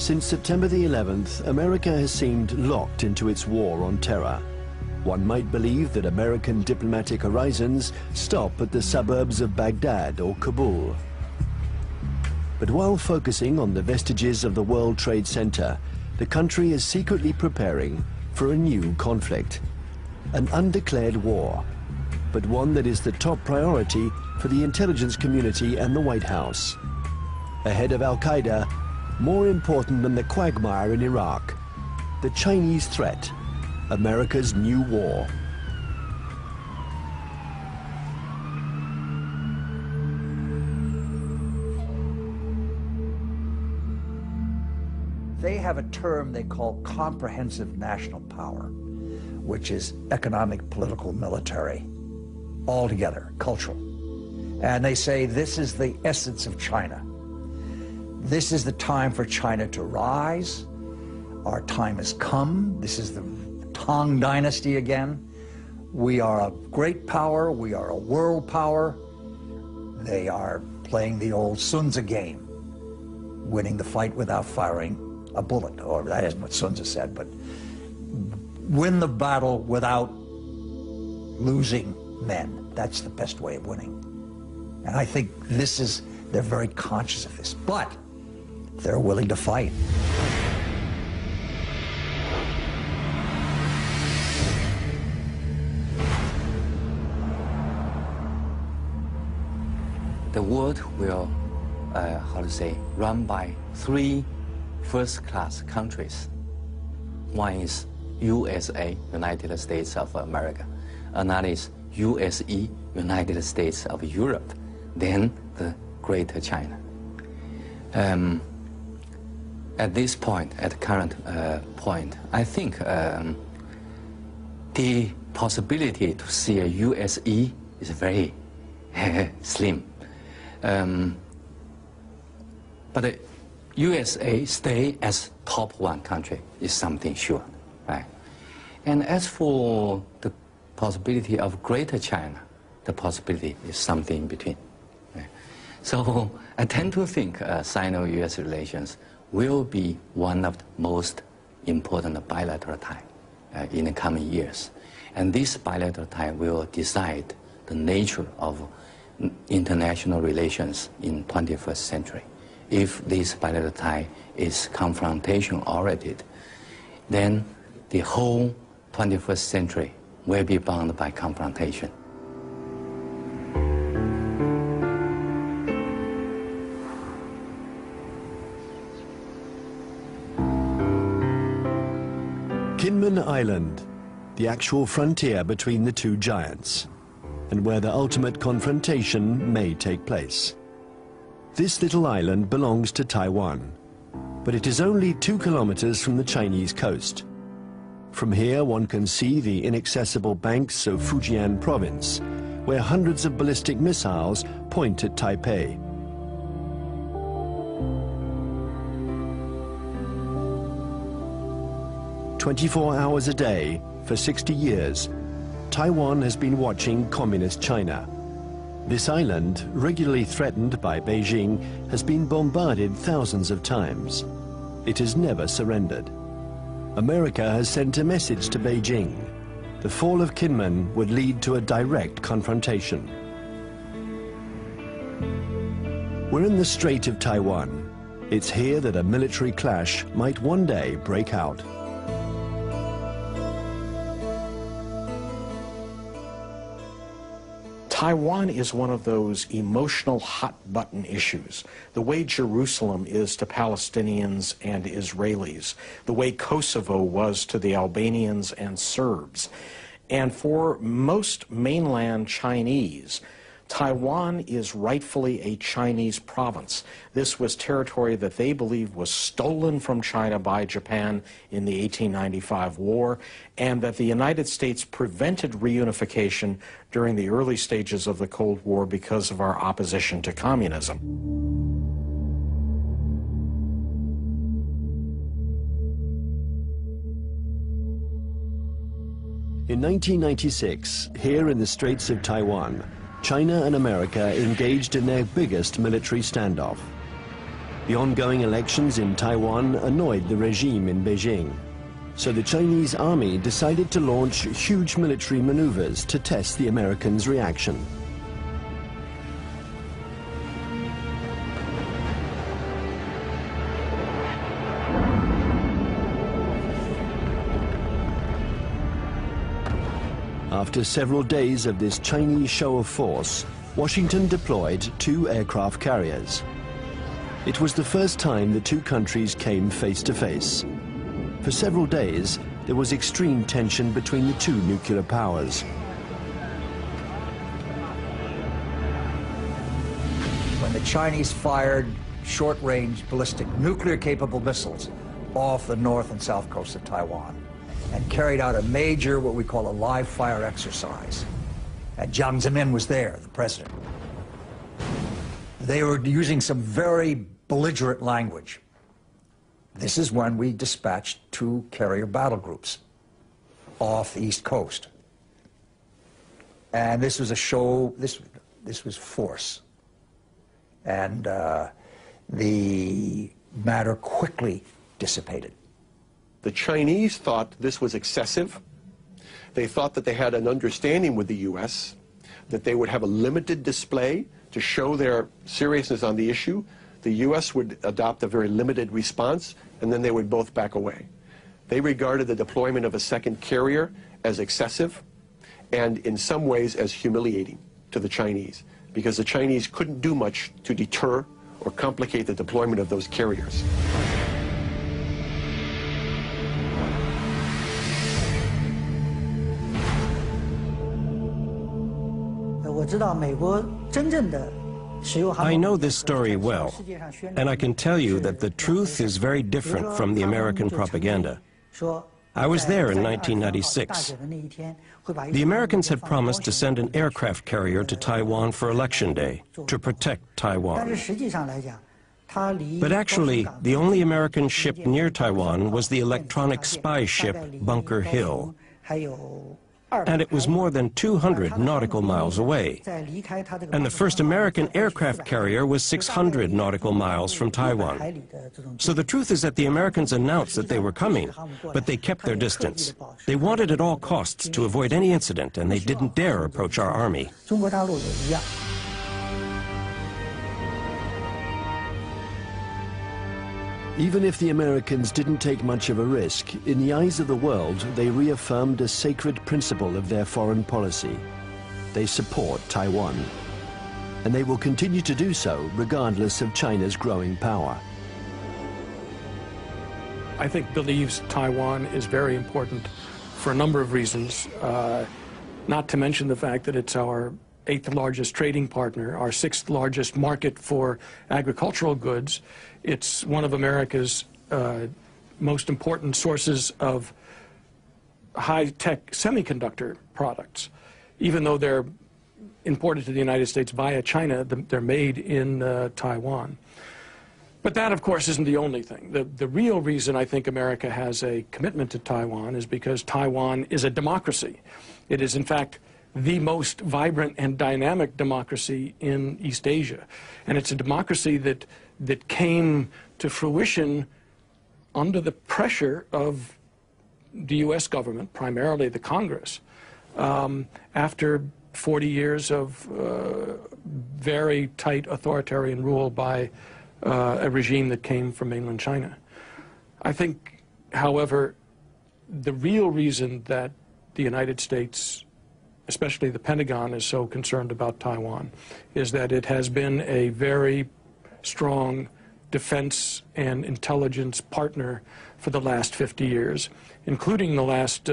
Since September the 11th, America has seemed locked into its war on terror. One might believe that American diplomatic horizons stop at the suburbs of Baghdad or Kabul. But while focusing on the vestiges of the World Trade Center, the country is secretly preparing for a new conflict, an undeclared war, but one that is the top priority for the intelligence community and the White House. Ahead of Al-Qaeda, more important than the quagmire in Iraq, the Chinese threat, America's new war. They have a term they call comprehensive national power, which is economic, political, military, all together, cultural. And they say this is the essence of China. This is the time for China to rise. Our time has come. This is the Tang Dynasty again. We are a great power. We are a world power. They are playing the old Sun Tzu game, winning the fight without firing a bullet, or that isn't what Sun Tzu said, but win the battle without losing men. That's the best way of winning. And I think they're very conscious of this, but they're willing to fight. The world will, run by three first-class countries. One is USA, United States of America. Another is USE, United States of Europe. Then the Greater China. At this point, at the current point, I think the possibility to see a USE is very slim. But the USA stay as top one country is something sure, right? And as for the possibility of Greater China, the possibility is something in between. Right? So I tend to think Sino-US relations will be one of the most important bilateral ties in the coming years. And this bilateral tie will decide the nature of international relations in 21st century. If this bilateral tie is confrontation-oriented, then the whole 21st century will be bound by confrontation. Kinmen Island, the actual frontier between the two giants, and where the ultimate confrontation may take place. This little island belongs to Taiwan, but it is only 2 kilometers from the Chinese coast. From here one can see the inaccessible banks of Fujian province, where hundreds of ballistic missiles point at Taipei. "24 hours a day, for 60 years, Taiwan has been watching Communist China. This island, regularly threatened by Beijing, has been bombarded thousands of times. It has never surrendered. America has sent a message to Beijing. The fall of Kinmen would lead to a direct confrontation. We're in the Strait of Taiwan. It's here that a military clash might one day break out. Taiwan is one of those emotional hot-button issues, the way Jerusalem is to Palestinians and Israelis, the way Kosovo was to the Albanians and Serbs. And for most mainland Chinese, Taiwan is rightfully a Chinese province. This was territory that they believed was stolen from China by Japan in the 1895 war, and that the United States prevented reunification during the early stages of the Cold War because of our opposition to communism. In 1996, here in the Straits of Taiwan, China and America engaged in their biggest military standoff. The ongoing elections in Taiwan annoyed the regime in Beijing. So the Chinese army decided to launch huge military maneuvers to test the Americans' reaction. After several days of this Chinese show of force, Washington deployed 2 aircraft carriers. It was the first time the two countries came face to face. For several days, there was extreme tension between the two nuclear powers. When the Chinese fired short-range ballistic nuclear-capable missiles off the north and south coast of Taiwan and carried out a major, what we call a live-fire exercise. And Jiang Zemin was there, the president. They were using some very belligerent language. This is when we dispatched 2 carrier battle groups off the East Coast. And this was a show, this was force. And the matter quickly dissipated. The Chinese thought this was excessive. They thought that they had an understanding with the U.S., that they would have a limited display to show their seriousness on the issue. The U.S. would adopt a very limited response, and then they would both back away. They regarded the deployment of a second carrier as excessive and in some ways as humiliating to the Chinese, because the Chinese couldn't do much to deter or complicate the deployment of those carriers. I know this story well, and I can tell you that the truth is very different from the American propaganda. I was there in 1996. The Americans had promised to send an aircraft carrier to Taiwan for Election Day to protect Taiwan. But actually, the only American ship near Taiwan was the electronic spy ship Bunker Hill. And it was more than 200 nautical miles away. And the first American aircraft carrier was 600 nautical miles from Taiwan. So the truth is that the Americans announced that they were coming, but they kept their distance. They wanted at all costs to avoid any incident, and they didn't dare approach our army. Even if the Americans didn't take much of a risk, in the eyes of the world, they reaffirmed a sacred principle of their foreign policy. They support Taiwan. And they will continue to do so, regardless of China's growing power. I think believes Taiwan is very important for a number of reasons, not to mention the fact that it's our 8th largest trading partner, our 6th largest market for agricultural goods. It's one of America's most important sources of high-tech semiconductor products. Even though they're imported to the United States via China, they're made in Taiwan. But that, of course, isn't the only thing. The real reason I think America has a commitment to Taiwan is because Taiwan is a democracy. It is, in fact, the most vibrant and dynamic democracy in East Asia. And it's a democracy that came to fruition under the pressure of the U.S. government, primarily the Congress, after 40 years of very tight authoritarian rule by a regime that came from mainland China. I think, however, the real reason that the United States, especially the Pentagon, is so concerned about Taiwan is that it has been a very strong defense and intelligence partner for the last 50 years, including the last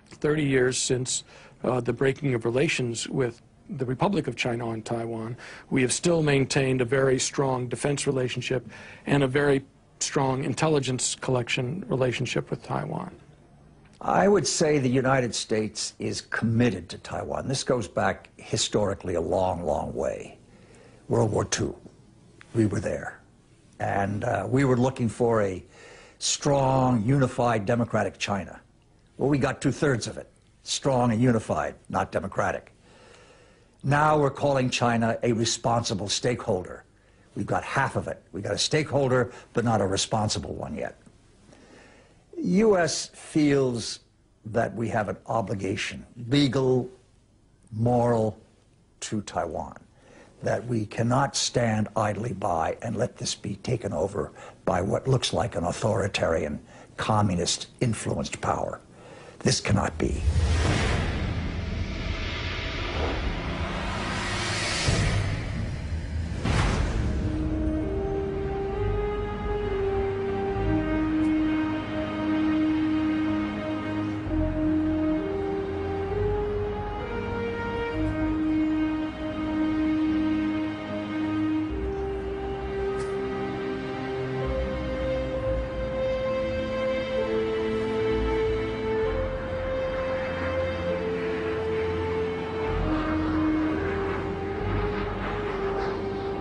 30 years since the breaking of relations with the Republic of China on Taiwan. We have still maintained a very strong defense relationship and a very strong intelligence collection relationship with Taiwan. I would say the United States is committed to Taiwan. This goes back historically a long, long way. World War II, we were there. And we were looking for a strong, unified, democratic China. Well, we got 2/3 of it. Strong and unified, not democratic. Now we're calling China a responsible stakeholder. We've got half of it. We've got a stakeholder, but not a responsible one yet. U.S. feels that we have an obligation, legal, moral, to Taiwan, that we cannot stand idly by and let this be taken over by what looks like an authoritarian, communist-influenced power. This cannot be.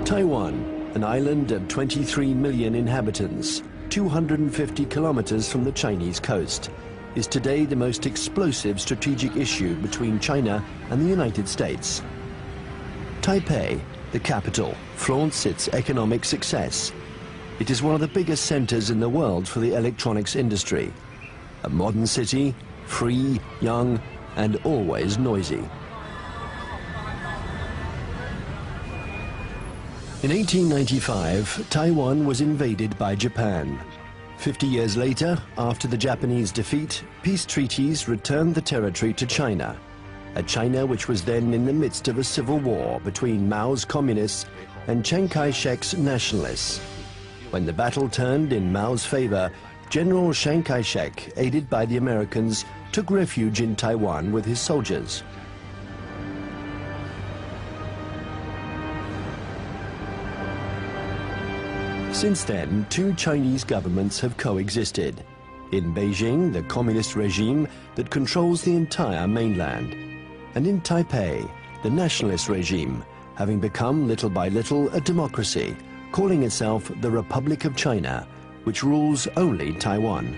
Taiwan, an island of 23 million inhabitants, 250 kilometers from the Chinese coast, is today the most explosive strategic issue between China and the United States. Taipei, the capital, flaunts its economic success. It is one of the biggest centers in the world for the electronics industry. A modern city, free, young, and always noisy. In 1895, Taiwan was invaded by Japan. 50 years later, after the Japanese defeat, peace treaties returned the territory to China, a China which was then in the midst of a civil war between Mao's communists and Chiang Kai-shek's nationalists. When the battle turned in Mao's favor, General Chiang Kai-shek, aided by the Americans, took refuge in Taiwan with his soldiers. Since then, two Chinese governments have coexisted. In Beijing, the communist regime that controls the entire mainland. And in Taipei, the nationalist regime, having become little by little a democracy, calling itself the Republic of China, which rules only Taiwan.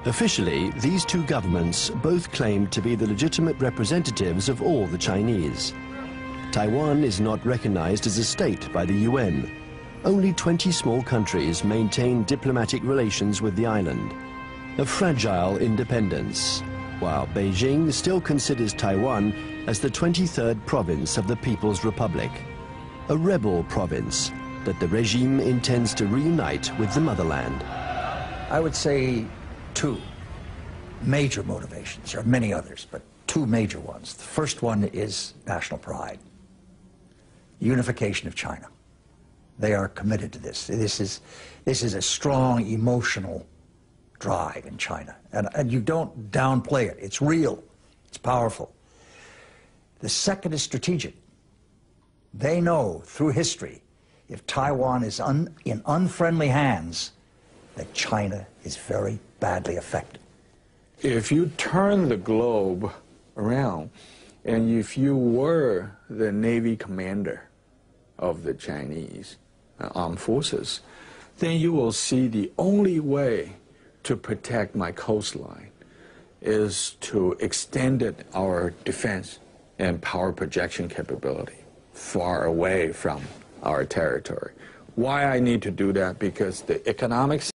Officially, these two governments both claim to be the legitimate representatives of all the Chinese. Taiwan is not recognized as a state by the UN. Only 20 small countries maintain diplomatic relations with the island. A fragile independence, while Beijing still considers Taiwan as the 23rd province of the People's Republic. A rebel province that the regime intends to reunite with the motherland. I would say two major motivations. There are many others, but two major ones. The first one is national pride. Unification of China. They are committed to this. This is a strong emotional drive in China. And you don't downplay it. It's real. It's powerful. The second is strategic. They know through history, if Taiwan is in unfriendly hands, that China is very badly affected. If you turn the globe around, and if you were the Navy commander of the Chinese armed forces, then you will see the only way to protect my coastline is to extend our defense and power projection capability far away from our territory. Why I need to do that? Because the economic